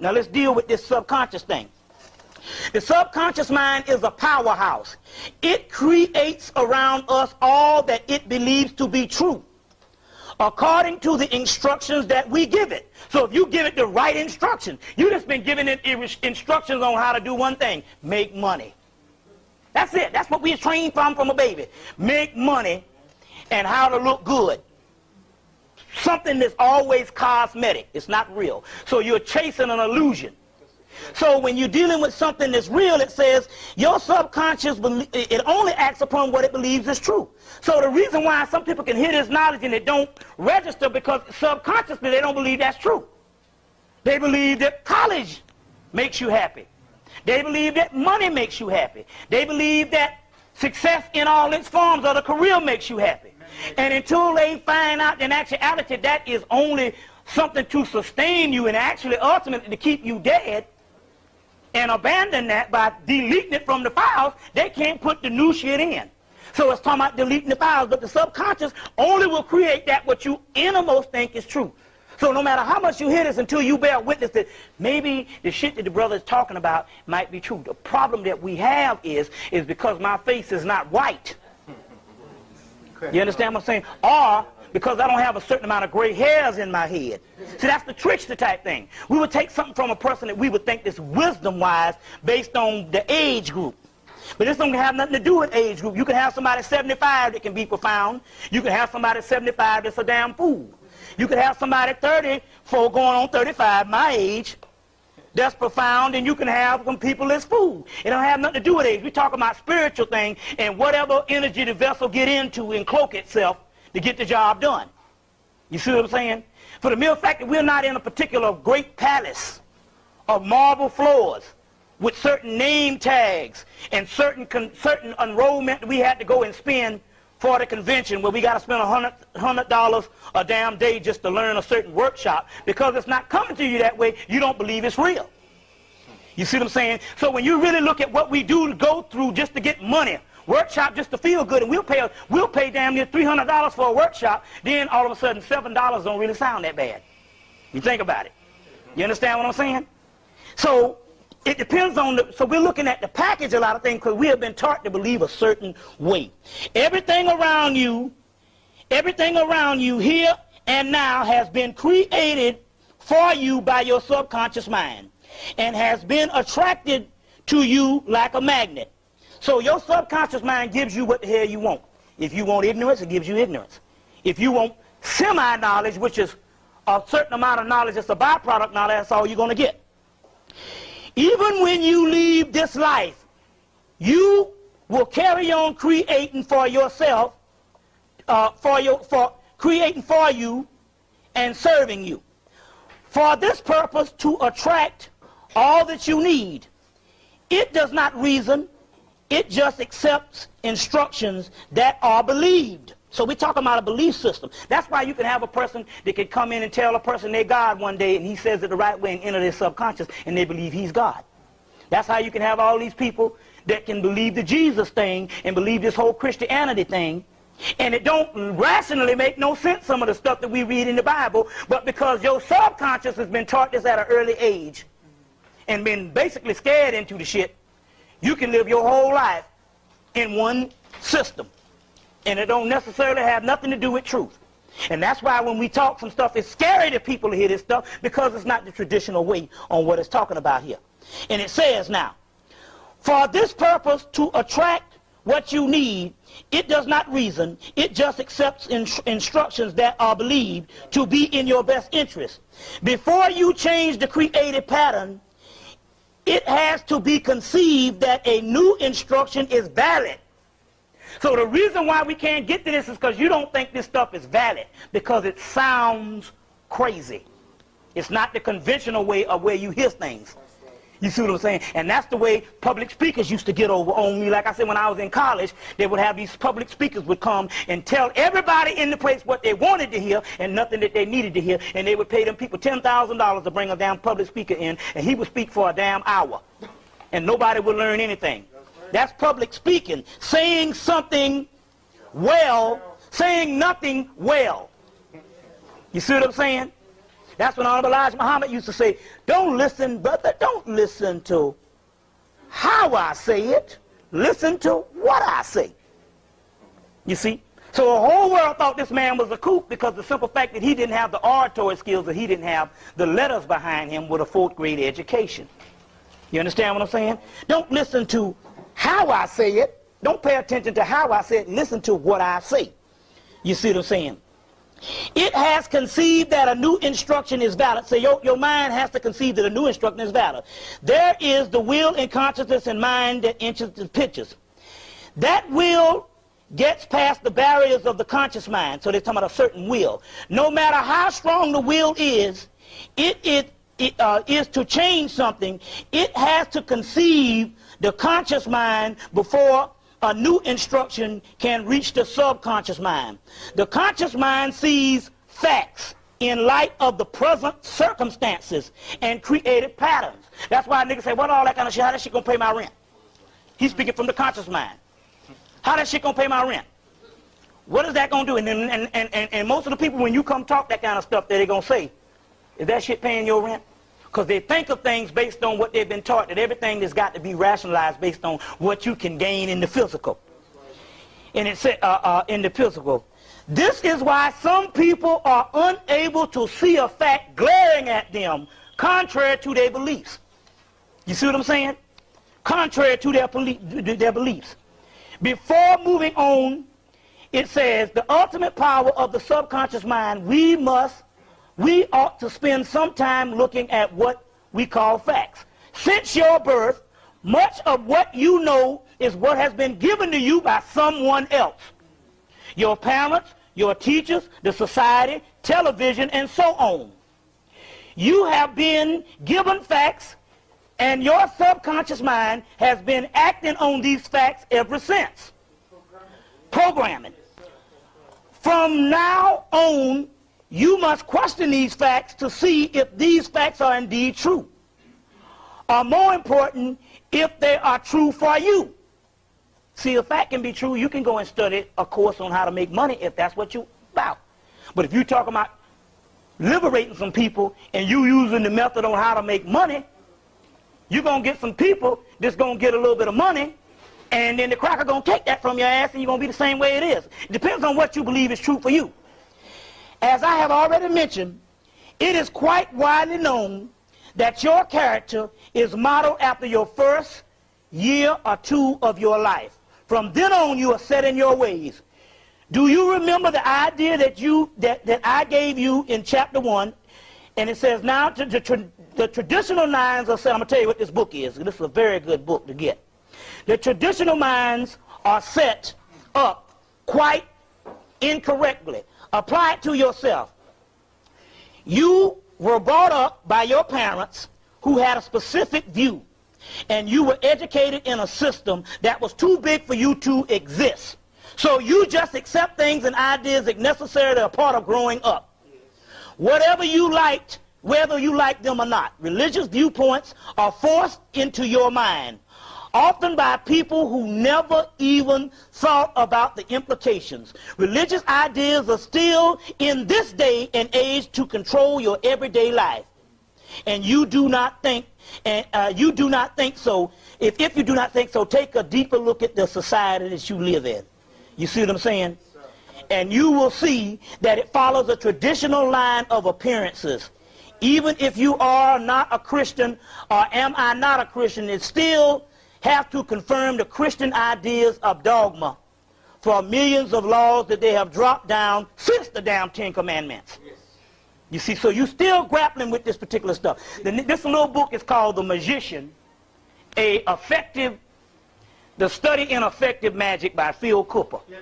Now let's deal with this subconscious thing. The subconscious mind is a powerhouse. It creates around us all that it believes to be true, according to the instructions that we give it. So if you give it the right instructions, you just been giving it instructions on how to do one thing: make money. That's it. That's what we are trained from a baby. Make money and how to look good. Something that's always cosmetic. It's not real. So you're chasing an illusion. So when you're dealing with something that's real, it says your subconscious, it only acts upon what it believes is true. So the reason why some people can hear this knowledge and it don't register, because subconsciously they don't believe that's true. They believe that college makes you happy. They believe that money makes you happy. They believe that success in all its forms of the career makes you happy. And until they find out in actuality that is only something to sustain you and actually ultimately to keep you dead, and abandon that by deleting it from the files, they can't put the new shit in. So it's talking about deleting the files, but the subconscious only will create that what you innermost think is true. So no matter how much you hear this, until you bear witness that maybe the shit that the brother is talking about might be true. The problem that we have is because my face is not white. You understand what I'm saying? Or because I don't have a certain amount of gray hairs in my head. See, that's the trickster type thing. We would take something from a person that we would think is wisdom-wise based on the age group. But this don't have nothing to do with age group. You can have somebody 75 that can be profound. You can have somebody 75 that's a damn fool. You can have somebody 34 going on 35, my age, that's profound, and you can have some people that's fool. It don't have nothing to do with age. We're talking about spiritual thing and whatever energy the vessel get into and cloak itself to get the job done. You see what I'm saying? For the mere fact that we're not in a particular great palace of marble floors with certain name tags and certain enrollment we had to go and spend for the convention, where we got to spend $100 a damn day just to learn a certain workshop, because it's not coming to you that way, you don't believe it's real. You see what I'm saying? So when you really look at what we do to go through just to get money, workshop just to feel good, and we'll pay damn near $300 for a workshop, then all of a sudden $7 don't really sound that bad. You think about it. You understand what I'm saying? So it depends on so we're looking at the package a lot of things, because we have been taught to believe a certain way. Everything around you here and now has been created for you by your subconscious mind and has been attracted to you like a magnet. So your subconscious mind gives you what the hell you want. If you want ignorance, it gives you ignorance. If you want semi-knowledge, which is a certain amount of knowledge, it's a byproduct knowledge, that's all you're going to get. Even when you leave this life, you will carry on creating for yourself, for creating for you and serving you. For this purpose, to attract all that you need. It does not reason, it just accepts instructions that are believed. So we're talking about a belief system. That's why you can have a person that can come in and tell a person they're God one day, and he says it the right way and enter their subconscious, and they believe he's God. That's how you can have all these people that can believe the Jesus thing and believe this whole Christianity thing, and it don't rationally make no sense, some of the stuff that we read in the Bible, but because your subconscious has been taught this at an early age and been basically scared into the shit, you can live your whole life in one system. And it don't necessarily have nothing to do with truth. And that's why when we talk some stuff, it's scary to people to hear this stuff, because it's not the traditional way on what it's talking about here. And it says now, for this purpose, to attract what you need, it does not reason, it just accepts instructions that are believed to be in your best interest. Before you change the created pattern, it has to be conceived that a new instruction is valid. So the reason why we can't get to this is because you don't think this stuff is valid, because it sounds crazy. It's not the conventional way of where you hear things. You see what I'm saying? And that's the way public speakers used to get over on me. Like I said, when I was in college, they would have these public speakers would come and tell everybody in the place what they wanted to hear and nothing that they needed to hear. And they would pay them people $10,000 to bring a damn public speaker in, and he would speak for a damn hour. And nobody would learn anything. That's public speaking. Saying something well, saying nothing well. You see what I'm saying? That's when Honorable Elijah Muhammad used to say, don't listen, brother, don't listen to how I say it. Listen to what I say. You see? So the whole world thought this man was a kook because the simple fact that he didn't have the oratory skills, that he didn't have the letters behind him with a 4th grade education. You understand what I'm saying? Don't listen to how I say it. Don't pay attention to how I say it. Listen to what I say. You see what I'm saying? It has conceived that a new instruction is valid. So your mind has to conceive that a new instruction is valid. There is the will and consciousness and mind that inches and pitches. That will gets past the barriers of the conscious mind. So they're talking about a certain will. No matter how strong the will is, it is to change something. It has to conceive the conscious mind before a new instruction can reach the subconscious mind. The conscious mind sees facts in light of the present circumstances and created patterns. That's why niggas say, what all that kind of shit, how that shit gonna pay my rent? He's speaking from the conscious mind. How that shit gonna pay my rent? What is that gonna do? And most of the people, when you come talk that kind of stuff, they're gonna say, is that shit paying your rent? Because they think of things based on what they've been taught, that everything has got to be rationalized based on what you can gain in the physical. And it said in the physical. This is why some people are unable to see a fact glaring at them contrary to their beliefs. You see what I'm saying? Contrary to their beliefs. Before moving on, it says, the ultimate power of the subconscious mind, we ought to spend some time looking at what we call facts. Since your birth, much of what you know is what has been given to you by someone else. Your parents, your teachers, the society, television, and so on. You have been given facts, and your subconscious mind has been acting on these facts ever since. Programming. From now on, you must question these facts to see if these facts are indeed true. Or more important, if they are true for you. See, a fact can be true. You can go and study a course on how to make money if that's what you're about. But if you're talking about liberating some people and you using the method on how to make money, you're going to get some people that's going to get a little bit of money, and then the cracker going to take that from your ass, and you're going to be the same way it is. It depends on what you believe is true for you. As I have already mentioned, it is quite widely known that your character is modeled after your first year or two of your life. From then on, you are set in your ways. Do you remember the idea that I gave you in chapter 1? And it says, now the traditional minds are set. I'm going to tell you what this book is. This is a very good book to get. The traditional minds are set up quite incorrectly. Apply it to yourself. You were brought up by your parents who had a specific view, and you were educated in a system that was too big for you to exist. So you just accept things and ideas that necessarily are part of growing up. Whatever you liked, whether you like them or not, religious viewpoints are forced into your mind, often by people who never even thought about the implications. Religious ideas are still in this day and age to control your everyday life. And you do not think, so. If you do not think so, take a deeper look at the society that you live in. You see what I'm saying? And you will see that it follows a traditional line of appearances. Even if you are not a Christian, or am I not a Christian, it still have to confirm the Christian ideas of dogma for millions of laws that they have dropped down since the damn 10 Commandments. Yes. You see, so you're still grappling with this particular stuff. This little book is called The Magician, The Study in Effective Magic by Phil Cooper. Yep.